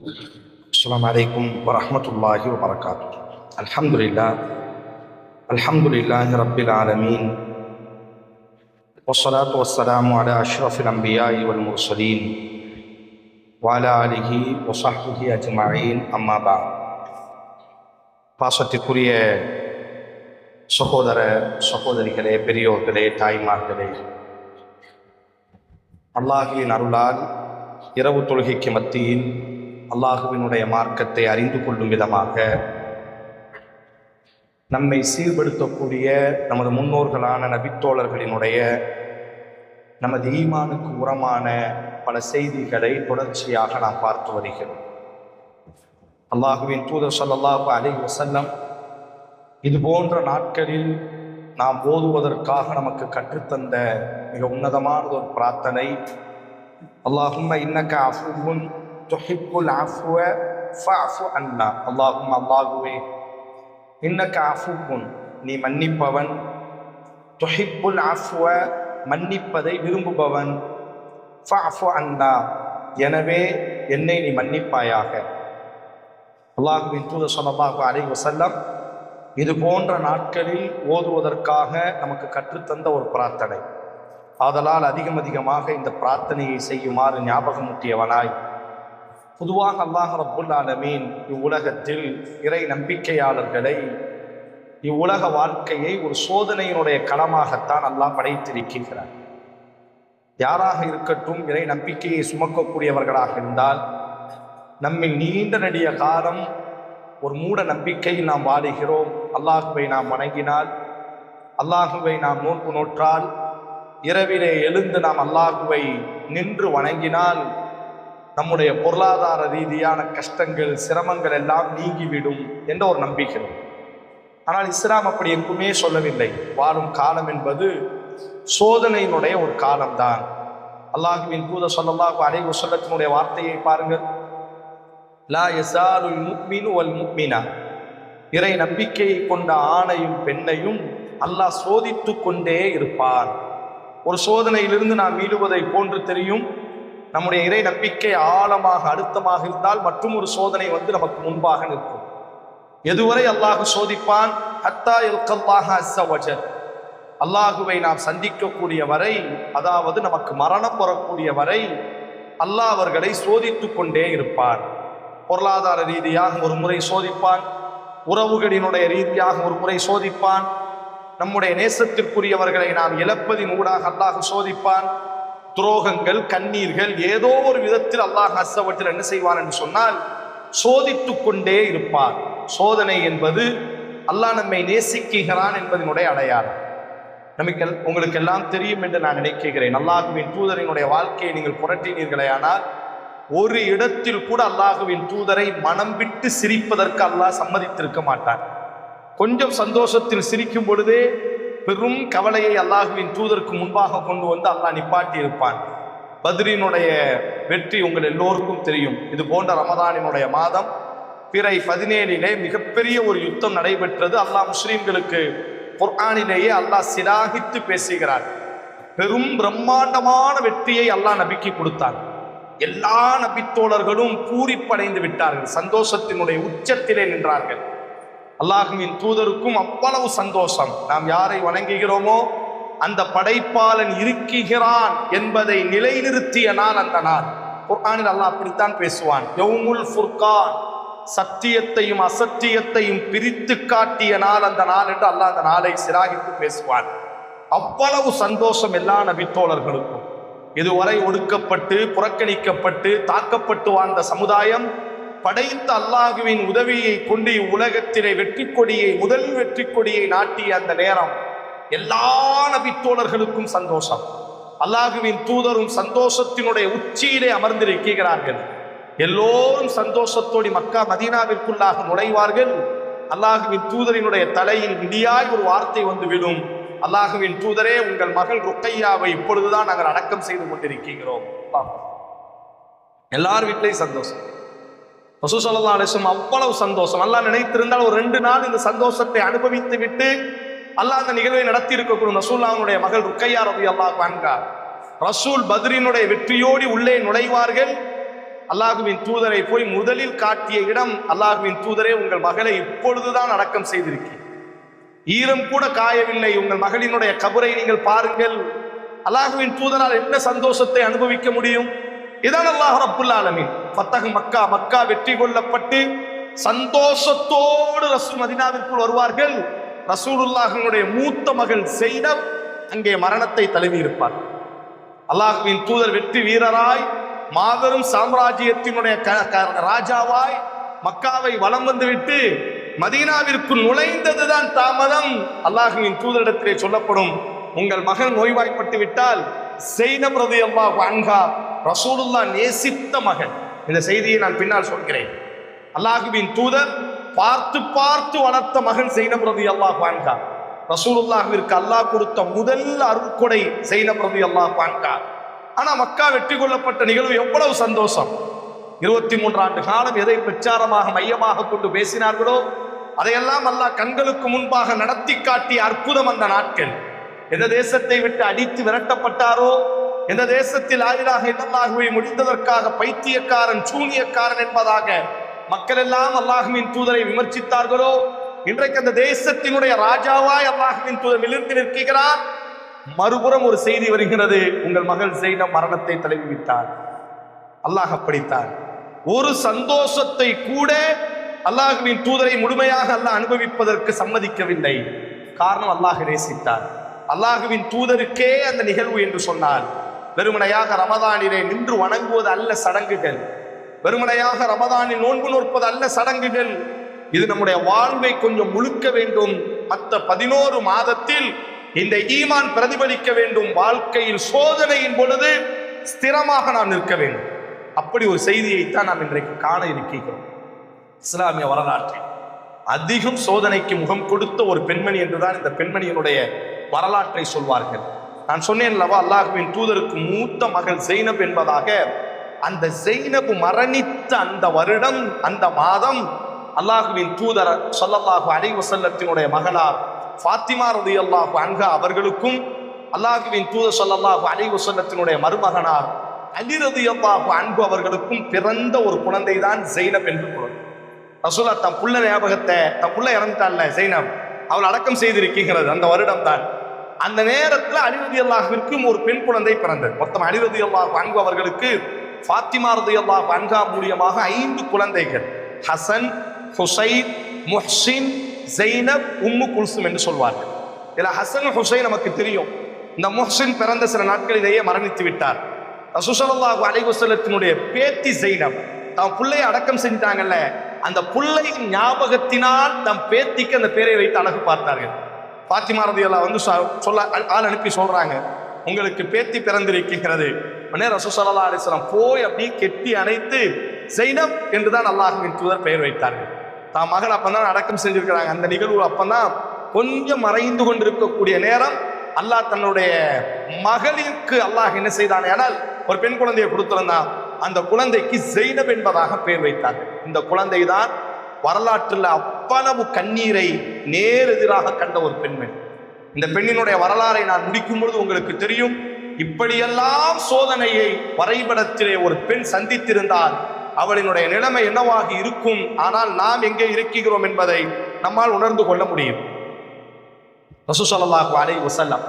السلام عليكم ورحمة الله وبركاته. الحمد لله رب العالمين، والصلاة والسلام على أشرف الأنبياء والمرسلين وعلى آله وصحبه أجمعين. أما بعد. பாசத்திற்குரிய சகோதர சகோதரிகளே, பெரியோர்களே, தாய்மார்களே, அல்லாஹுவின் அருளால் இரவு தொழுகைக்கு மத்தியில் அல்லாஹுவினுடைய மார்க்கத்தை அறிந்து கொள்ளும் விதமாக நம்மை சீர்படுத்தக்கூடிய நமது முன்னோர்களான நபித்தோழர்களினுடைய நமது ஈமானுக்கு உரமான பல செய்திகளை தொடர்ச்சியாக நாம் பார்த்து வருகிறோம். அல்லாஹுவின் தூதர் ஸல்லல்லாஹு அலைஹி வஸல்லம் இது போன்ற நாட்களில் நாம் ஓதுவதற்காக நமக்கு கற்றுத்தந்த மிக உன்னதமான ஒரு பிரார்த்தனை, அல்லாஹும்ம இன்னக அஃபுவுன் துஹிப்புல் அஃப்வ ஃபஅஃபு அன்னா. அல்லாஹுவே, இன்னக அஃபுவுன், நீ மன்னிப்பவன், துஹிப்புல் அஃப்வ, மன்னிப்பதை விரும்புபவன், ஃபஅஃபு அன்னா, எனவே என்னை நீ மன்னிப்பாயாக. அல்லாஹுவின் தூதர் ஸல்லல்லாஹு அலைஹி வஸல்லம் இது போன்ற நாட்களில் ஓதுவதற்காக நமக்கு கற்றுத்தந்த ஒரு பிரார்த்தனை. ஆதலால் அதிகமாக இந்த பிரார்த்தனையை செய்யுமாறு ஞாபகமூட்டியவனாய், பொதுவாக அல்லாஹ் ரப்புல் ஆலமீன் இவ்வுலகத்தில் இறை நம்பிக்கையாளர்களை, இவ்வுலக வாழ்க்கையை ஒரு சோதனையினுடைய களமாகத்தான் அல்லாஹ் படைத்திருக்கிறார். யாராக இருக்கட்டும், இறை நம்பிக்கையை சுமக்கக்கூடியவர்களாக இருந்தால், நம்மில் நீண்ட நெடிய காலம் ஒரு மூட நம்பிக்கையில் நாம் வாழுகிறோம். அல்லாஹுவை நாம் வணங்கினால், அல்லாஹுவை நாம் நோன்பு நோற்றால், இரவிலே எழுந்து நாம் அல்லாஹுவை நின்று வணங்கினால் நம்முடைய பொருளாதார ரீதியான கஷ்டங்கள், சிரமங்கள் எல்லாம் நீங்கிவிடும் என்ற ஒரு நம்பிக்கை. ஆனால் இஸ்லாம் அப்படி எங்குமே சொல்லவில்லை. வாழும் காலம் என்பது சோதனையினுடைய ஒரு காலம்தான். அல்லாஹுவின் தூதர் ஸல்லல்லாஹு அலைஹி வஸல்லத்தினுடைய வார்த்தையை பாருங்கள், லா யஸாலுல் முஃமினு வல் முஃமினா, இறை நம்பிக்கையை கொண்ட ஆணையும் பெண்ணையும் அல்லாஹ் சோதித்து கொண்டே இருப்பான். ஒரு சோதனையிலிருந்து நாம் மீளுவதை போன்று தெரியும். நம்முடைய இறை நம்பிக்கை ஆழமாக அழுத்தமாக இருந்தால் மற்றும் ஒரு சோதனை நமக்கு முன்பாக நிற்கும். எதுவரை அல்லாஹ் சோதிப்பான்? ஹத்தா யல்கல்லாஹ அஸ்ஸ வஜல், அல்லாஹுவை நாம் சந்திக்கக்கூடிய வரை, அதாவது நமக்கு மரணம் வரக்கூடிய வரை அல்லாஹ் அவர்களை சோதித்து கொண்டே இருப்பான். பொருளாதார ரீதியாக ஒரு முறை சோதிப்பான், உறவுகளினுடைய ரீதியாக ஒரு முறை சோதிப்பான், நம்முடைய நேசத்திற்குரியவர்களை நாம் இழப்பதின் ஊடாக அல்லாஹ் சோதிப்பான். துரோகங்கள், கண்ணீர்கள், ஏதோ ஒரு விதத்தில் அல்லாஹ் அஸ்ஸ வஜல் என்ன செய்வான் என்று சொன்னால் சோதித்து கொண்டே இருப்பான். சோதனை என்பது அல்லாஹ் நம்மை நேசிக்கிறான் என்பதனுடைய அடையாளம். உங்களுக்கு எல்லாம் தெரியும் என்று நான் நினைக்கிறேன். அல்லாஹுவின் தூதரினுடைய வாழ்க்கையை நீங்கள் புரட்டினீர்களே ஆனால் ஒரு இடத்தில் கூட அல்லாஹுவின் தூதரை மனம் விட்டு சிரிப்பதற்கு அல்லாஹ் சம்மதித்திருக்க மாட்டான். கொஞ்சம் சந்தோஷத்தில் சிரிக்கும் பொழுதே பெரும் கவலையை அல்லாஹுவின் தூதருக்கு முன்பாக கொண்டு வந்து அல்லாஹ் நிப்பாட்டி இருப்பான். பத்ரினுடைய வெற்றி உங்கள் எல்லோருக்கும் தெரியும். இது போன்ற ரமதானினுடைய மாதம் பிறை 17 மிகப்பெரிய ஒரு யுத்தம் நடைபெற்றது. அல்லாஹ் முஸ்லிம்களுக்கு குர்ஆனிலேயே அல்லாஹ் சிலாகித்து பேசுகிறார். பெரும் பிரம்மாண்டமான வெற்றியை அல்லாஹ் நபிக்கு கொடுத்தான். எல்லா நபித்தோழர்களும் பூரிப்படைந்து விட்டார்கள், சந்தோஷத்தினுடைய உச்சத்திலே நின்றார்கள். அல்லாஹுவின் தூதருக்கும் அவ்வளவு சந்தோஷம். நாம் யாரை வணங்குகிறோமோ அந்த படைப்பாளன் இருக்கிறான் என்பதை நிலைநிறுத்திய நாள் அந்த நாள். குர்ஆனில் அல்லாஹ் அப்படித்தான் பேசுவான். யௌமுல் ஃபுர்கான், சத்தியத்தையும் அசத்தியத்தையும் பிரித்து காட்டிய நாள் அந்த நாள் என்று அல்லாஹ் அந்த நாளை சிராகித்து பேசுவான். அவ்வளவு சந்தோஷம் எல்லா நபித்தோழர்களுக்கும். இதுவரை ஒடுக்கப்பட்டு புறக்கணிக்கப்பட்டு தாக்கப்பட்டு வாழ்ந்த சமுதாயம் படைத்த அல்லாஹுவின் உதவியை கொண்டு உலகத்திலே வெற்றி கொடியை, முதல் வெற்றி கொடியை நாட்டிய அந்த நேரம் எல்லா நபித்தோழர்களுக்கும் சந்தோஷம். அல்லாஹுவின் தூதரும் சந்தோஷத்தினுடைய உச்சியிலே அமர்ந்திருக்கிறார்கள். எல்லோரும் சந்தோஷத்தோடு மக்கா மதீனாவிற்குள்ளாக நுழைவார்கள். அல்லாஹுவின் தூதரினுடைய தலையில் இடியாய் ஒரு வார்த்தை விடும், அல்லாஹுவின் தூதரே, உங்கள் மகள் ருக்கையாவை இப்பொழுதுதான் நாங்கள் அடக்கம் செய்து கொண்டிருக்கிறோம். எல்லார் வீட்டிலையும் சந்தோஷம். ரசூல் ஸல்லல்லாஹு அலைஹி வஸல்லம் அவ்வளவு சந்தோஷம். அல்லாஹ் நினைத்திருந்தால் ஒரு 2 நாள் இந்த சந்தோஷத்தை அனுபவித்து விட்டு அல்லாஹ் அந்த நிகழ்வை நடத்தி இருக்கக்கூடும். ரசூலுல்லாஹ்வுடைய மகள் ருக்கையா ரலியல்லாஹு அன்ஹா, ரசூல் பத்ரினுடைய வெற்றியோடு உள்ளே நுழைவார்கள். அல்லாஹுவின் தூதரை போய் முதலில் காட்டிய இடம், அல்லாஹுவின் தூதரே உங்கள் மகளை இப்பொழுதுதான் அடக்கம் செய்திருக்கிறேன், ஈரம் கூட காயவில்லை, உங்கள் மகளினுடைய கபரை நீங்கள் பாருங்கள். அல்லாஹுவின் தூதரால் என்ன சந்தோஷத்தை அனுபவிக்க முடியும்? இதான் அல்லாஹ் ரப்புல் ஆலமீன். ஃபத்தஹ் மக்கா, மக்கா வெற்றி கொள்ளப்பட்டு சந்தோஷத்தோடு ரசூல் மதீனாவிற்குள் வருவார்கள். ரசூலுல்லாஹினுடைய மூத்த மகள் ஸைனப் அங்கே மரணத்தை தழுவி இருப்பார். அல்லாஹுவின் தூதர் வெற்றி வீரராய் மாபெரும் சாம்ராஜ்யத்தினுடைய ராஜாவாய் மக்காவை வலம் வந்துவிட்டு மதீனாவிற்குள் நுழைந்ததுதான் தாமதம். அல்லாஹுவின் தூதரிடத்திலே சொல்லப்படும், உங்கள் மகன் நோய்வாய்ப்பட்டு விட்டால் ஸைனப் ரலியல்லாஹு அன்ஹா ரசூலுல்லாஹ் நேசித்த மகன். இந்த செய்தியை நான் பின்னால் சொல்கிறேன். அல்லாஹுவின் தூதர் பார்த்து பார்த்து வளர்த்த மகன் ஸைனப் ரலியல்லாஹு அன்ஹா. ரசூலுல்லாஹ்விற்கு அல்லாஹ் கொடுத்த முதல் அருட்கொடை ஸைனப் ரலியல்லாஹு அன்ஹா. ஆனா மக்கா வெற்றி கொள்ளப்பட்ட நிகழ்வு எவ்வளவு சந்தோஷம்! 23 ஆண்டு காலம் எதை பிரச்சாரமாக மையமாக கொண்டு பேசினார்களோ அதையெல்லாம் அல்லாஹ் கண்களுக்கு முன்பாக நடத்தி காட்டிய அற்புதம் அந்த நாட்கள். எந்த தேசத்தை விட்டு அடித்து விரட்டப்பட்டாரோ, எந்த தேசத்தில் லா இலாஹ இல்லல்லாஹுவை முடிந்ததற்காக பைத்தியக்காரன், சூனியக்காரன் என்பதாக மக்கள் எல்லாம் அல்லாஹுவின் தூதரை விமர்சித்தார்களோ, இன்றைக்கு அந்த தேசத்தினுடைய ராஜாவாய் அல்லாஹுவின் தூதர் விழுந்து நிற்கிறார். மறுபுறம் ஒரு செய்தி வருகிறது, உங்கள் மகள் ஸைனப் மரணத்தை தழுவி விட்டார். அல்லாஹ் அப்படித்தான். ஒரு சந்தோஷத்தை கூட அல்லாஹுவின் தூதரை முழுமையாக அல்லாஹ் அனுபவிப்பதற்கு சம்மதிக்கவில்லை. காரணம், அல்லாஹ் நேசித்தார். அல்லாஹுவின் தூதருக்கே அந்த நிகழ்வு என்று சொன்னால், வெறுமனையாக ரமதானிலே நின்று வணங்குவது அல்ல சடங்குகள், வெறுமனையாக ரமதானில் நோன்பு நோற்பது அல்ல சடங்குகள். இது நம்முடைய வாழ்வை கொஞ்சம் முழுக்க வேண்டும். மற்ற 11 மாதத்தில் இந்த ஈமான் பிரதிபலிக்க வேண்டும். வாழ்க்கையில் சோதனையின் பொழுது ஸ்திரமாக நாம் நிற்க வேண்டும். அப்படி ஒரு செய்தியைத்தான் நாம் இன்றைக்கு காண இருக்கிறோம். இஸ்லாமிய வரலாற்றில் அதிகம் சோதனைக்கு முகம் கொடுத்த ஒரு பெண்மணி என்றுதான் இந்த பெண்மணியினுடைய வரலாற்றை சொல்வார்கள். நான் சொன்னேன் அல்லவா, அல்லாஹுவின் தூதருக்கு மூத்த மகள் ஸைனப் என்பதாக. அந்த ஸைனப் மரணித்த அந்த வருடம், அந்த மாதம், அல்லாஹுவின் தூதர் ஸல்லல்லாஹு அலைஹி வஸல்லத்தினுடைய மகளார் ஃபாத்திமா ரலியல்லாஹு அன்ஹா அவர்களுக்கும் அல்லாஹுவின் தூதர் ஸல்லல்லாஹு அலைஹி வஸல்லத்தினுடைய மருமகனார் அலி ரலியல்லாஹு அன்ஹு அவர்களுக்கும் பிறந்த ஒரு குழந்தை தான் ஸைனப் என்று குழந்தை. ரசூலுல்லாஹ் தம் புள்ள ஞாபகத்தை, தம் புள்ள இறந்துட்டான்ல ஸைனப், அவள் அடக்கம் செய்திருக்கிறது அந்த வருடம் தான். அந்த நேரத்தில் அலி ரலியல்லாஹுவிற்கும் ஒரு பெண் குழந்தை பிறந்தது. மொத்தம் அலி ரலியல்லாஹு அன்ஹு அவர்களுக்கு ஃபாத்திமா ரலியல்லாஹு அன்ஹா மூலியமாக 5 குழந்தைகள், ஹசன், ஹுசைன், முஹ்சின், ஸைனப், உம்மு குல்சும் என்று சொல்வார்கள். இதில் ஹசன் ஹுசைன் நமக்கு தெரியும். இந்த முஹ்சின் பிறந்த சில நாட்களிலேயே மரணித்து விட்டார். ரசூல் ஸல்லல்லாஹு அலைஹி வஸல்லத்தினுடைய பேத்தி ஸைனப் தம் பிள்ளையை அடக்கம் செஞ்சிட்டாங்கல்ல, அந்த பிள்ளையின் ஞாபகத்தினால் தம் பேத்திக்கு அந்த பேரை வைத்து அழகு பார்த்தார்கள். ஃபாத்திமா ரலியல்லாஹு வந்து சொல்ல ஆள் அனுப்பி சொல்றாங்க, உங்களுக்கு பேத்தி பிறந்திருக்கிறது. உடனே ரசூல் ஸல்லல்லாஹு அலைஹி வஸல்லம் போய் அப்படியே கெட்டி அணைத்து ஸைனப் என்றுதான் அல்லாஹ்வின் தூதர் பெயர் வைத்தார்கள். தான் மகள் அப்பந்தான் அடக்கம் செஞ்சிருக்கிறாங்க. அந்த நிகழ்வு அப்பந்தான் கொஞ்சம் மறைந்து கொண்டிருக்கக்கூடிய நேரம், அல்லாஹ் தன்னுடைய மகளிற்கு அல்லாஹ் என்ன செய்தான், ஆனால் ஒரு பெண் குழந்தையை கொடுத்திருந்தான். அந்த குழந்தைக்கு ஸைனப் என்பதாக பெயர் வைத்தார்கள். இந்த குழந்தை தான் வரலாற்றில் அவ்வளவு கண்ணீரை நேரெதிராக கண்ட ஒரு பெண்மணி. இந்த பெண்ணினுடைய வரலாறை நான் முடிக்கும் பொழுது உங்களுக்கு தெரியும், இப்படியெல்லாம் சோதனையை வரைபடத்திலே ஒரு பெண் சந்தித்திருந்தால் அவளினுடைய நிலைமை என்னவாகி இருக்கும். ஆனால் நாம் எங்கே இருக்கிறோம் என்பதை நம்மால் உணர்ந்து கொள்ள முடியும். ரசூல் ஸல்லல்லாஹு அலைஹி வஸல்லம்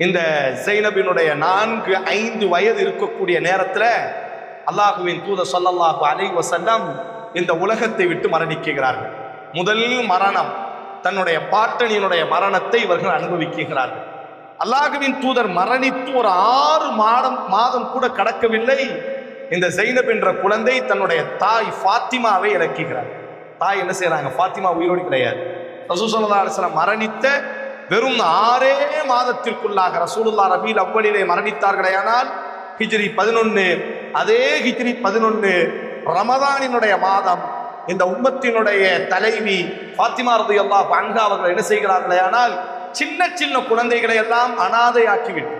இந்த ஸைனபினுடைய 4-5 வயது இருக்கக்கூடிய நேரத்தில் அல்லாஹுவின் தூதர் ஸல்லல்லாஹு அலைஹி வஸல்லம் இந்த உலகத்தை விட்டு மரணிக்கிறார்கள். முதல் மரணம், தன்னுடைய பாட்டனியினுடைய மரணத்தை இவர்கள் அனுபவிக்கிறார்கள். அல்லாஹுவின் தூதர் மரணித்து ஒரு 6 மாதம் கூட கடக்கவில்லை. இந்த ஸைனப் என்ற குழந்தை தன்னுடைய தாய் ஃபாத்திமாவை இறக்குகிறார். தாய் என்ன செய்யறாங்க, ஃபாத்திமா உயிரோடு கிடையாது. ரசூல் ஸல்லல்லாஹு அலைஹி வஸல்லம் மரணித்த வெறும் 6 மாதத்திற்குள்ளாக ரசூலுல்லாஹ் ரபீல் அவ்வலிலே மரணித்தார்களேயானால் ஹிஜ்ரி 11, அதே ஹிஜ்ரி 11 ரமதானினுடைய மாதம் இந்த உம்மத்தினுடைய தலைவி ஃபாத்திமா ரலியல்லாஹு அன்ஹா அவர்கள் என்ன செய்கிறார்களேயானால் சின்ன சின்ன குழந்தைகளை எல்லாம் அனாதையாக்கிவிட்டு,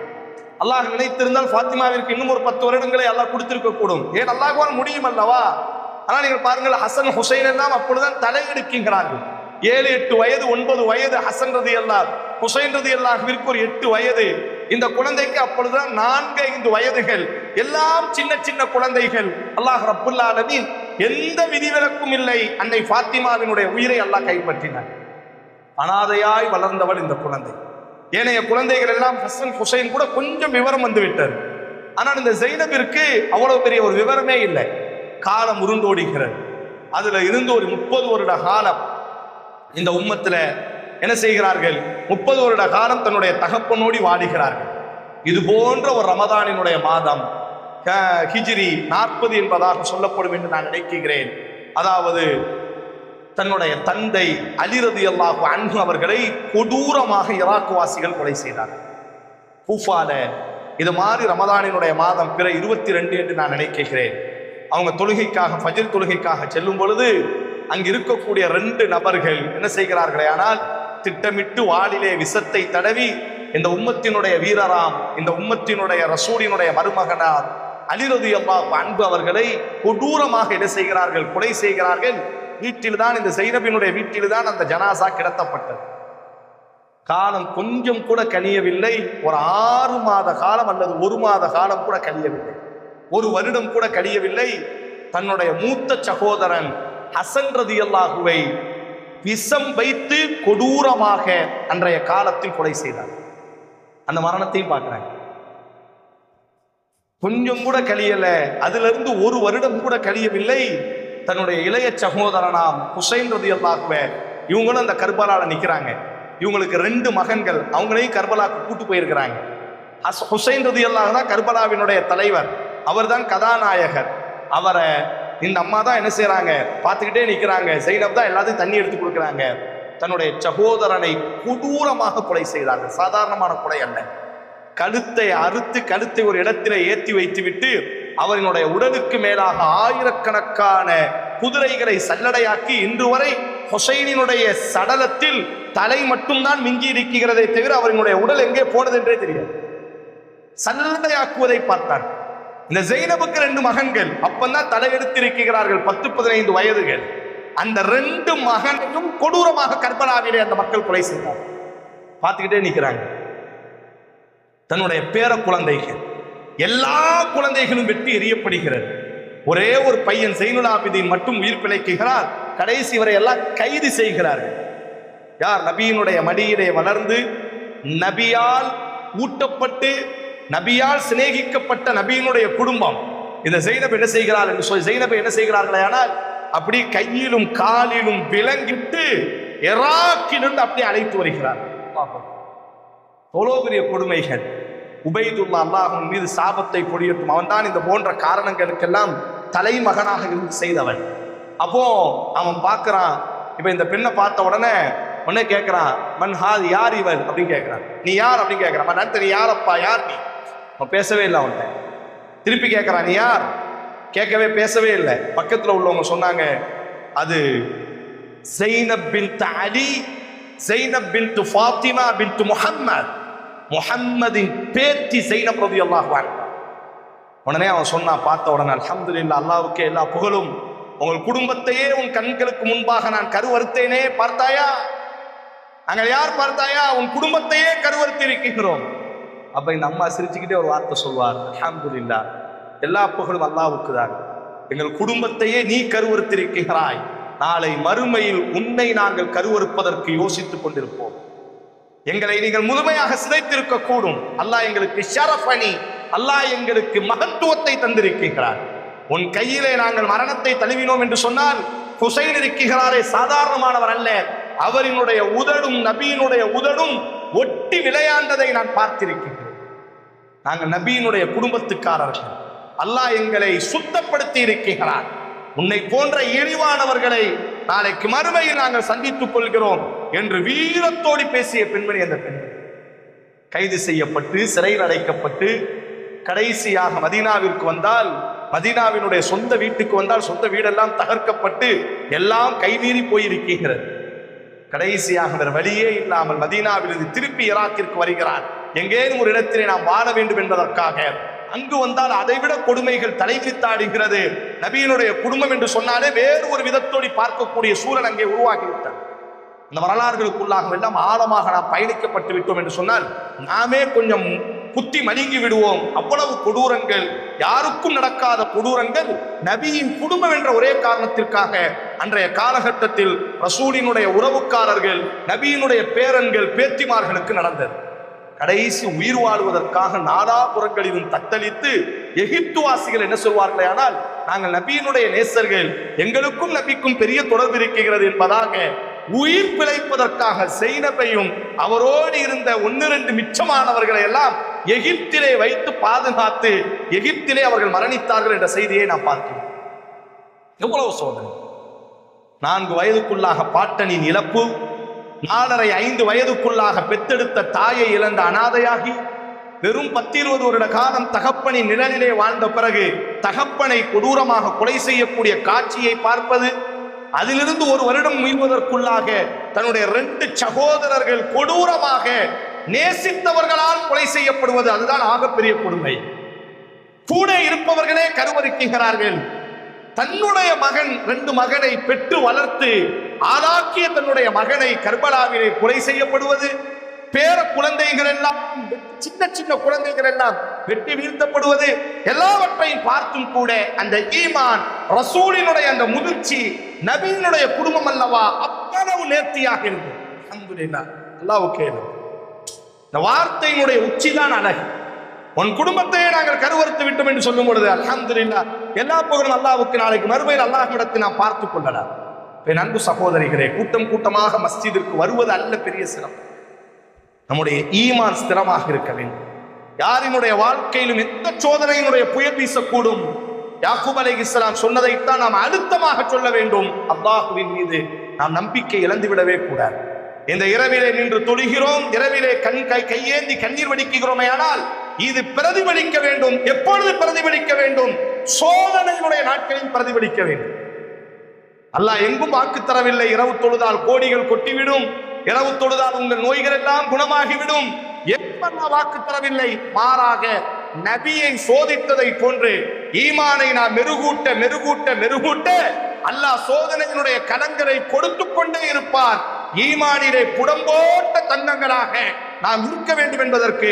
அல்லாஹ் நினைத்திருந்தால் ஃபாத்திமாவிற்கு இன்னும் ஒரு 10 வருடங்களை அல்லாஹ் கொடுத்திருக்க கூடும். ஏன் அல்லாஹ்வால் முடியும் அல்லவா? ஆனால் நீங்கள் பாருங்கள், ஹசன் ஹுசைன் எல்லாம் அப்பொழுதுதான் தலையெடுக்கிறார்கள். 7-8 வயது 9 வயது ஹசன் ரலியல்லாஹு, ஹுசைன் ரலியல்லாஹுவிற்கு ஒரு 8 வயது. இந்த குழந்தைக்கு அப்பொழுதுதான் 4-5 வயதுகள், எல்லாம் சின்ன சின்ன குழந்தைகள். அல்லாஹ் ரப்புல் ஆலமீன் எந்த விதிவிலக்கும் இல்லை. அன்னை ஃபாத்திமாவினுடைய உயிரை அல்லாஹ் கைப்பற்றினார். அனாதையாய் வளர்ந்தவள் இந்த குழந்தை. ஏனைய குழந்தைகள் எல்லாம் ஹசன் ஹுசைன் கூட கொஞ்சம் விவரம் வந்து விட்டது. ஆனால் இந்த ஜைனபிற்கு அவ்வளவு பெரிய ஒரு விவரமே இல்லை. காலம் உருண்டோடுகிறது. அதுல இருந்து ஒரு 30 வருட காலம் இந்த உம்மத்துல என்ன செய்கிறார்கள்? 30 வருட காலம் தன்னுடைய தகப்பனோடி வாடுகிறார்கள். இது போன்ற ஒரு ரமதானினுடைய மாதம் ஹிஜ்ரி 40 என்பதாக சொல்லப்படும் என்று நான் நினைக்கிறேன். அதாவது தன்னுடைய தந்தை அலி ரலியல்லாஹு அன்ஹு அவர்களை கொடூரமாக ஈராக் வாசிகள் கொலை செய்தார்கள். கூஃபால இது மாதிரி ரமதானினுடைய மாதம் பிற 22 என்று நான் நினைக்கிறேன். அவங்க தொழுகைக்காக, ஃபஜ்ர் தொழுகைக்காக செல்லும் பொழுது அங்கு இருக்கக்கூடிய 2 நபர்கள் என்ன செய்கிறார்களே, ஆனால் திட்டமிட்டு வாளிலே விஷத்தை தடவி இந்த உம்மத்தினுடைய வீரராம், இந்த உம்மத்தினுடைய ரசூலினுடைய மருமகனார் அலி ரலியல்லாஹு அன்ஹு அவர்களை கொடூரமாக என்ன செய்கிறார்கள்? கொலை செய்கிறார்கள். வீட்டில்தான், இந்த ஸைனபினுடைய வீட்டில்தான் அந்த ஜனாசா கிடத்தப்பட்டது. காலம் கொஞ்சம் கூட கழியவில்லை. ஒரு 6 மாத காலம் அல்லது 1 மாத காலம் கூட கழியவில்லை, 1 வருடம் கூட கழியவில்லை. தன்னுடைய மூத்த சகோதரன் ஹசன் ரலியல்லாஹுவை விஷம் வைத்து கொடூரமாக அன்றைய காலத்தில் கொலை செய்தார். அந்த மரணத்தையும் பார்க்கிறாங்க. கொஞ்சம் கூட கழியல. அதுல இருந்து 1 வருடம் கூட கழியவில்லை. தன்னுடைய இளைய சகோதரனாம் ஹுசைன் ரலியல்லாஹுவை இவங்களும் அந்த கர்பலால நிற்கிறாங்க. இவங்களுக்கு 2 மகன்கள், அவங்களையும் கர்பலாக்கு கூட்டு போயிருக்கிறாங்க. ஹுசைன் ரலியல்லாஹு தான் கர்பலாவினுடைய தலைவர், அவர் தான் கதாநாயகர். அவரை இந்த அம்மா தான் என்ன செய்யறாங்க? பார்த்துக்கிட்டே நிற்கிறாங்க. ஸைனப் தான் எல்லாத்தையும் தண்ணி எடுத்து கொடுக்குறாங்க. தன்னுடைய சகோதரனை கொடூரமாக கொலை செய்தார்கள். சாதாரணமான கொலை அல்ல. கழுத்தை அறுத்து கழுத்தை ஒரு இடத்திலே ஏற்றி வைத்து விட்டு அவரினுடைய உடலுக்கு மேலாக ஆயிரக்கணக்கான குதிரைகளை சல்லடையாக்கி இன்று வரை ஹுசைனினுடைய சடலத்தில் தலை மட்டும்தான் மிஞ்சி இருக்கிறதே தவிர அவரினுடைய உடல் எங்கே போனது என்றே தெரியாது. சல்லடையாக்குவதை பார்த்தார். இந்த ஸைனபுக்கு 2 மகன்கள், அப்பந்தான் தலையெடுத்திருக்கிறார்கள், 10-15 வயதுகள். அந்த 2 மகனையும் கொடூரமாக கர்பலாவிலே அந்த மக்கள் கொலை செய்தார். பார்த்துக்கிட்டே நிற்கிறாங்க. தன்னுடைய பேர குழந்தைகள், எல்லா குழந்தைகளும் வெட்டி எறியப்படுகிறது. ஒரே ஒரு பையன் ஸைனுல் ஆபிதீன் மட்டும் உயிர் பிழைக்கிறார். கடைசி வரை எல்லாம் கைது செய்கிறார்கள். யார்? நபியினுடைய மடியிலே வளர்ந்து, நபியால் ஊட்டப்பட்டு, நபியால் சிநேகிக்கப்பட்ட நபியினுடைய குடும்பம். இந்த ஸைனப் என்ன செய்கிறார் என்று சொல்லி ஸைனபை என்ன செய்கிறார்களே, ஆனால் அப்படி கையிலும் காலிலும் விலங்கிட்டு இராக்கிலிருந்து அப்படியே அழைத்து வருகிறார். எவ்வளோ பெரிய கொடுமைகள்! உபைதுல்லா அல்லாஹ்வின் மீது சாபத்தை பொழியட்டும். அவன் தான் இந்த போன்ற காரணங்களுக்கெல்லாம் தலைமகனாக இருந்து செய்தவன். அப்போ அவன் பார்க்கிறான். இப்ப இந்த பெண்ணை பார்த்த உடனே கேட்கிறான், மன்ஹாத், யார் இவள் அப்படின்னு கேட்கிறான். நீ யார் அப்படின்னு கேட்கிறான். நீ யாரப்பா, யார் நீ? அவன் பேசவே இல்லை. அவன்கிட்ட திருப்பி கேட்கிறான், நீ யார்? கேட்கவே பேசவே இல்லை. பக்கத்தில் உள்ளவங்க சொன்னாங்க, அது ஸைனப் பின்த் அலி, ஸைனப் பின்த் ஃபாத்திமா பின்த் முஹம்மத், முஹம்மதின் பேத்தி ஸைனப் ரலியல்லாஹு அன்ஹா. உடனே அவன் சொன்னான், பார்த்த உடனே, அல்ஹம்துலில்லாஹ், அல்லாஹ்வுக்கே எல்லா புகழும். உங்கள் குடும்பத்தையே உன் கண்களுக்கு முன்பாக நான் கருவறுத்தேனே, பார்த்தாயா? நாங்கள் யார் பார்த்தாயா? உன் குடும்பத்தையே கருவறுத்து இருக்கிறோம். அப்ப இந்த அம்மா சிரிச்சுக்கிட்டே ஒரு வார்த்தை சொல்வார், அல்ஹம்துலில்லாஹ், எல்லா புகழும் அல்லாஹ்வுக்கு தான். எங்கள் குடும்பத்தையே நீ கருவறுத்திருக்கிறாய். நாளை மறுமையில் உன்னை நாங்கள் கருவறுப்பதற்கு யோசித்துக் கொண்டிருப்போம். எங்களை நீங்கள் முழுமையாக சிதைத்திருக்க கூடும். அல்லாஹ் எங்களுக்கு ஷரஃபனி, அல்லாஹ் எங்களுக்கு மகத்துவத்தை தந்திருக்கிறார். உன் கையிலே நாங்கள் மரணத்தை தழுவினோம் என்று சொன்னால், ஹுசைன் இருக்கிறாரே சாதாரணமானவர் அல்ல. அவரினுடைய உதடும், நபியினுடைய உதடும் ஒட்டி விளையாண்டதை நான் பார்த்திருக்கிறேன். நாங்கள் நபியினுடைய குடும்பத்துக்காரர்கள். அல்லாஹ் எங்களை சுத்தப்படுத்தி இருக்கிறார். உன்னை போன்ற இழிவானவர்களை நாளைக்கு மறுமையில் நாங்கள் சந்தித்துக் கொள்கிறோம் என்று வீரத்தோடு பேசிய பெண்மணி அந்த பெண்மணி கைது செய்யப்பட்டு சிறையில் அடைக்கப்பட்டு கடைசியாக மதீனாவிற்கு வந்தால், மதீனாவினுடைய சொந்த வீட்டுக்கு வந்தால் சொந்த வீடெல்லாம் தகர்க்கப்பட்டு எல்லாம் கைமீறி போயிருக்கிறது. கடைசியாக வேற வழியே இல்லாமல் மதீனாவிலிருந்து திருப்பி ஈராக்கிற்கு வருகிறார். எங்கேனும் ஒரு இடத்திலே நாம் வாழ வேண்டும் என்பதற்காக. அங்கு வந்தால் அதைவிட கொடுமைகள் தலைவிரித்தாடுகிறது. நபியினுடைய குடும்பம் என்று சொன்னாலே வேறு ஒரு விதத்தோடு பார்க்கக்கூடிய சூழல் அங்கே உருவாகிவிட்டார். இந்த வரலாறுகளுக்குள்ளாக எல்லாம் ஆழமாக நாம் பயணிக்கப்பட்டு விட்டோம் என்று சொன்னால் நாமே கொஞ்சம் குத்தி மழுங்கி விடுவோம். அவ்வளவு கொடூரங்கள், யாருக்கும் நடக்காத கொடூரங்கள் நபியின் குடும்பம் என்ற ஒரே காரணத்திற்காக அன்றைய காலகட்டத்தில் ரசூலினுடைய உறவுக்காரர்கள், நபியினுடைய பேரன்கள், பேத்திமார்களுக்கு நடந்தது. கடைசி உயிர் வாழ்வதற்காக நாலாபுறங்களிலும் தத்தளித்து எகிப்து வாசிகள் என்ன சொல்வார்களே, ஆனால் நாங்கள் நபியினுடைய நேசர்கள், எங்களுக்கும் நபிக்கும் பெரிய தொடர்பு இருக்கிறது என்பதாக உயிர் பிழைப்பதற்காக செய்னபையும் அவரோடு இருந்த 1-2 மிச்சமானவர்களை எல்லாம் எகிப்திலே வைத்து பாதுகாத்து எகிப்திலே அவர்கள் மரணித்தார்கள் என்ற செய்தியை நாம் பார்க்கிறோம். எவ்வளவு சோதனை! 4 வயதுக்குள்ளாக பாட்டனின் இழப்பு, 4.5 வயதுக்குள்ளாக பெத்தெடுத்த தாயை இழந்த அனாதையாகி, வெறும் 10-20 வருட காலம் தகப்பனின் நிழலிலே வாழ்ந்த பிறகு தகப்பனை கொடூரமாக கொலை செய்யக்கூடிய காட்சியை பார்ப்பது, அதிலிருந்து 1 வருடம் மீள்வதற்குள்ளாக தன்னுடைய 2 சகோதரர்கள் கொடூரமாக நேசித்தவர்களால் கொலை செய்யப்படுவது, அதுதான் ஆகப்பெரிய கொடுமை. கூட இருப்பவர்களே கருவறுக்கிறார்கள். தன்னுடைய மகன் 2 மகனை பெற்று வளர்த்து ஆளாக்கிய தன்னுடைய மகனை கர்பலாவிலே கொலை செய்யப்படுவது, பேர குழந்தைகள் எல்லாம், சின்ன சின்ன குழந்தைகள் எல்லாம் வெட்டி வீழ்த்தப்படுவது, எல்லாவற்றையும் பார்த்தும் கூட அந்த ஈமான், ரசூலினுடைய அந்த முதிர்ச்சி, நபியினுடைய குடும்பம் அல்லவா அவ்வளவு நேர்த்தியாக இருந்தது. அல்ஹம்துலில்லாஹ், அல்லாஹ்வுக்கே இந்த வார்த்தையினுடைய உச்சிதான் அழகு. உன் குடும்பத்தையே நாங்கள் கருவறுத்து விட்டோம் என்று சொல்லும் பொழுது அல்ஹம்துலில்லாஹ், எல்லா புகழும் அல்லாஹ்வுக்கு. நாளைக்கு மறுமையில் அல்லாஹ்விடத்தை நாம் பார்த்துக் கொள்ளலாம். அன்பு சகோதரிகளே, கூட்டம் கூட்டமாக மஸ்ஜிதிற்கு வருவது அல்ல பெரிய சிறப்பு. நம்முடைய ஈமான் ஸ்திரமாக இருக்க வேண்டும். யாரினுடைய வாழ்க்கையிலும் எந்த சோதனையினுடைய புயல் வீசக்கூடும். யாக்கூப் அலைஹிஸ்ஸலாம் சொன்னதைத்தான் நாம் அழுத்தமாக சொல்ல வேண்டும். அல்லாஹ்வின் மீது நாம் நம்பிக்கை இழந்துவிடவே கூடாது. இந்த இரவிலே நின்று தொழுகிறோம், இரவிலே கையேந்தி கண்ணீர் வடிக்கிறோமே, ஆனால் இது பிரதிபலிக்க வேண்டும். எப்பொழுது பிரதிபலிக்க வேண்டும்? சோதனையினுடைய நாட்களில் பிரதிபலிக்க வேண்டும். அல்லாஹ் எங்கும் வாக்கு தரவில்லை. இரவு தொழுதால் கோடிகள் கொட்டிவிடும், இரவு தொழுதால் உங்கள் நோய்கள் எல்லாம் குணமாகிவிடும் எப்ப வாக்கு தரவில்லை. மாறாக நபியை சோதித்ததை போன்று ஈமானை நாம் மெருகூட்ட மெருகூட்ட மெருகூட்ட அல்லாஹ் சோதனையினுடைய கலங்களை கொடுத்து கொண்டே இருப்பார். ஈமானிலே புடம்போட்ட தங்கங்களாக நாம் இருக்க வேண்டும் என்பதற்கு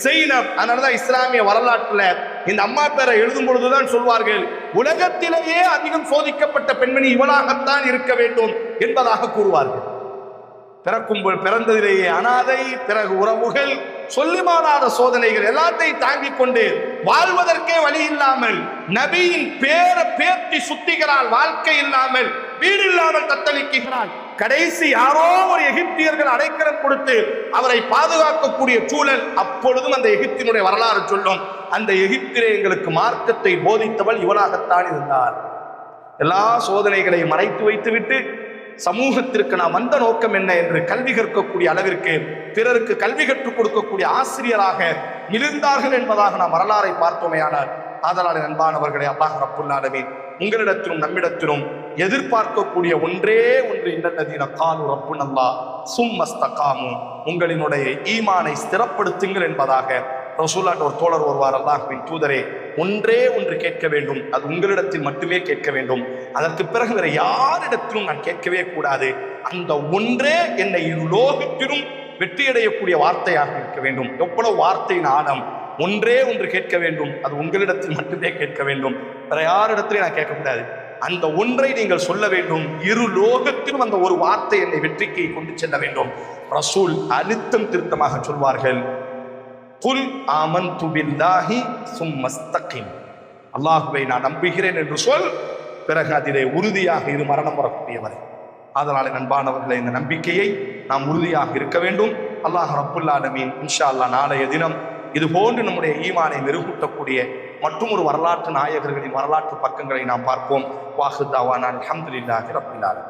செய்னம். அதனாலதான் இஸ்லாமிய வரலாற்றுல இந்த அம்மா பேரை எழுதும் பொழுதுதான் சொல்வார்கள், உலகத்திலேயே அதிகம் சோதிக்கப்பட்ட பெண்மணி இவளாகத்தான் இருக்க வேண்டும் என்பதாக கூறுவார்கள். பிறந்ததிலேயே அனாதை, பிறகு உறவுகள், சொல்லி மாறாத சோதனைகள் எல்லாத்தையும் தாங்கிக் கொண்டு வாழ்வதற்கே வழி இல்லாமல், நபியின் பேத்தி சுத்திகளால் வாழ்க்கை இல்லாமல், வீடு இல்லாமல் தத்தளிக்கிறாள். கடைசி யாரோ ஒரு எகிப்தியர்கள் அடைக்கலம் கொடுத்து அவரை பாதுகாக்கக்கூடிய சூழல். அப்பொழுதும் அந்த எகிப்தினுடைய வரலாறு சொல்லும், அந்த எகிப்திலே எங்களுக்கு மார்க்கத்தை போதித்தவள் இவளாகத்தான் இருந்தார். எல்லா சோதனைகளையும் மறைத்து வைத்துவிட்டு சமூகத்திற்கு நாம் வந்த நோக்கம் என்ன என்று கல்வி கற்கக்கூடிய அளவிற்கு பிறருக்கு கல்வி கற்றுக் கொடுக்கக்கூடிய ஆசிரியராக இருந்தார்கள் என்பதாக நாம் வரலாறை பார்த்தோமேயானால், ஆதலால் அன்பானவர்களே, அல்லாஹ் ரப்புல் ஆலமீன் உங்களிடத்திலும் நம்மிடத்திலும் எதிர்பார்க்கக்கூடிய ஒன்றே ஒன்று, இன்னல்லதீன காலு ரப்புனல்லாஹ் சும்மஸ்தகாமு, உங்களினுடைய ஈமானை ஸ்திரப்படுத்துங்கள் என்பதாக ரசூலுல்லாஹ் ஒரு தோழர் வருவார், அல்லாஹ்வின் தூதரே, ஒன்றே ஒன்று கேட்க வேண்டும், அது உங்களிடத்தில் மட்டுமே கேட்க வேண்டும், அதற்கு பிறகு வேற யாரிடத்திலும் நான் கேட்கவே கூடாது. அந்த ஒன்றே என்னை லோகத்திலும் வெற்றியடையக்கூடிய வார்த்தையாக இருக்க வேண்டும். எவ்வளவு வார்த்தையின் ஆழம்! ஒன்றே ஒன்று கேட்க வேண்டும், அது உங்களிடத்தில் மட்டுமே கேட்க வேண்டும், வேற யாரிடத்திலும் நான் கேட்கக்கூடாது. அந்த ஒன்றை நீங்கள் சொல்ல வேண்டும். இரு லோகத்திலும் அந்த ஒரு வார்த்தை என்னை வெற்றிக்கு கொண்டு செல்ல வேண்டும். ரசூல் அழுத்தம் திருத்தமாக சொல்வார்கள், குல் ஆமன்து பில்லாஹி சும்மஸ்தகிம், அல்லாஹுவை நான் நம்புகிறேன் என்று சொல், பிறகு அதிலே உறுதியாக இரு மரணம் வரக்கூடியவர். அதனால நண்பானவர்களை, இந்த நம்பிக்கையை நாம் உறுதியாக இருக்க வேண்டும். அல்லாஹ் ரப்புல் ஆலமீன் இன்ஷா அல்லாஹ் நாளைய தினம் இது போன்று நம்முடைய ஈமானை மெருகூட்டக்கூடிய மற்றும் ஒரு வரலாற்று நாயகர்களின் வரலாற்று பக்கங்களை நாம் பார்ப்போம். வாஹு தாவானா அல்ஹம்துலில்லாஹி ரப்பில் ஆலமீன்.